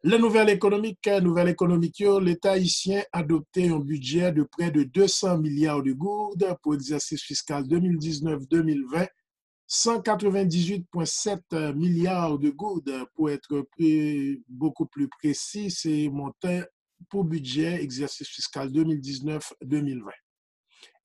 La nouvelle économique, l'État haïtien a adopté un budget de près de 200 milliards de gourdes pour l'exercice fiscal 2019-2020, 198,7 milliards de gourdes pour être beaucoup plus précis, c'est montant pour budget exercice fiscal 2019-2020.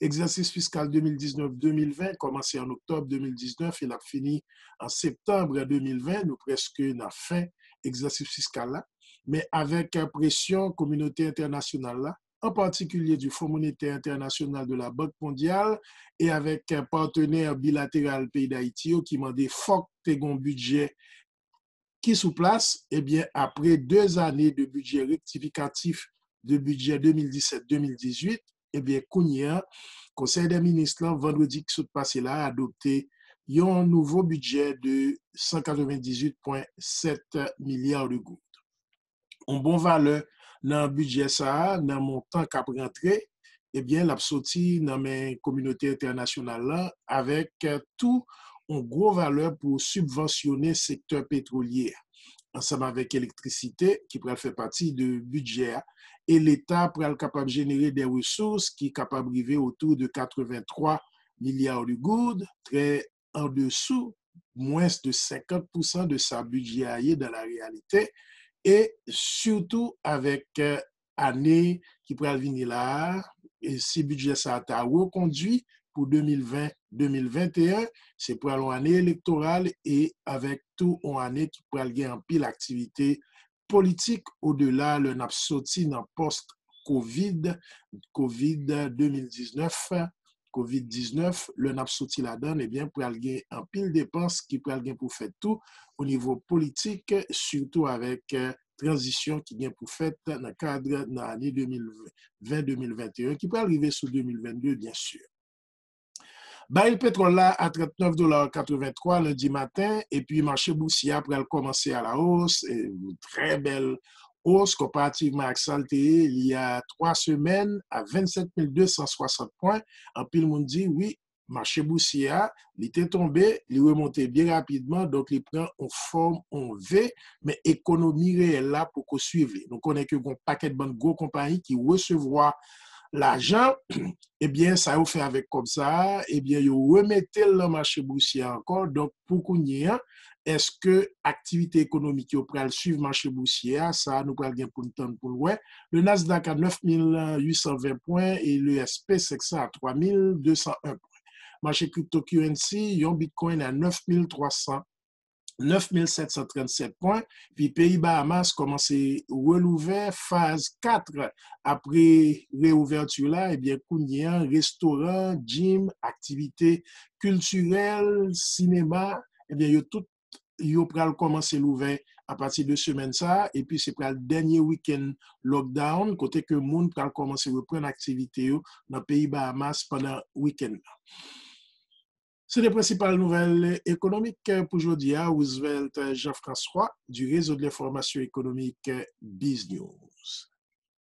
Exercice fiscal 2019-2020 commencé en octobre 2019 et l'a fini en septembre 2020, nous presque la fin exercice fiscal là, mais avec pression communauté internationale là, en particulier du Fonds monétaire international de la Banque mondiale et avec un partenaire bilatéral pays d'Haïti qui m'a dit faut que tu un budget qui sous place, eh bien, après 2 années de budget rectificatif de budget 2017-2018, eh bien, Kounia, Conseil des ministres, vendredi qui s'est passé là, a adopté un nouveau budget de 198,7 milliards de gouttes. Un bon valeur dans le budget ça, dans le montant qu'a rentré, eh bien, l'a sorti dans la communauté internationale là, avec tout une grosse valeur pour subventionner le secteur pétrolier, ensemble avec l'électricité qui pourrait faire partie du budget. Et l'État pourrait être capable de générer des ressources qui sont capables d'arriver autour de 83 milliards de gouttes, très en dessous, moins de 50% de sa budget dans la réalité. Et surtout avec année qui pourrait venir là, et si le budget ça a reconduit pour 2020-2021, c'est pour une année électorale et avec tout une année qui pourrait gagner en pile activité politique au-delà le n'a sorti dans post-Covid, Covid 2019, Covid-19, le n'a sorti là-dedans, eh bien, pour gagner en pile dépenses qui pourrait gagner pour faire tout au niveau politique, surtout avec transition qui vient pour faire dans le cadre de l'année 2020-2021, qui peut arriver sous 2022, bien sûr. Baril pétrole là à 39,83 $ lundi matin, et puis marché boursier après commencer à la hausse, et une très belle hausse comparativement à Salté il y a 3 semaines à 27 260 points. En pile monde dit oui, marché boursier, il était tombé, il remontait bien rapidement, donc il prend en forme en V, mais économie réelle là pour qu'on suive. Donc on est que un paquet de bonnes gros compagnies qui recevront l'argent, eh bien, ça vous fait avec comme ça, eh bien, vous remettez le marché boursier encore. Donc, pour qu'on y ait, est-ce que l'activité économique vous pourrez suivre le marché boursier? Ça, nous pourrons bien pour le temps pour le Le Nasdaq à 9 820 points et le SP500 à 3 201 points. Marché cryptocurrency, un Bitcoin à 9 737 points. Puis Pays Bahamas commence à relouver phase 4 après réouverture là. Eh bien, Kounia, restaurant, gym, activités culturelles, cinéma, eh bien, yo pral commencer l'ouvert à partir de semaine ça et puis c'est pour le dernier week-end lockdown côté que monde pral commencer reprendre activité dans Pays Bahamas pendant week-end. C'est les principales nouvelles économiques pour aujourd'hui. Roosevelt Jean-François du réseau de l'information économique BizNews.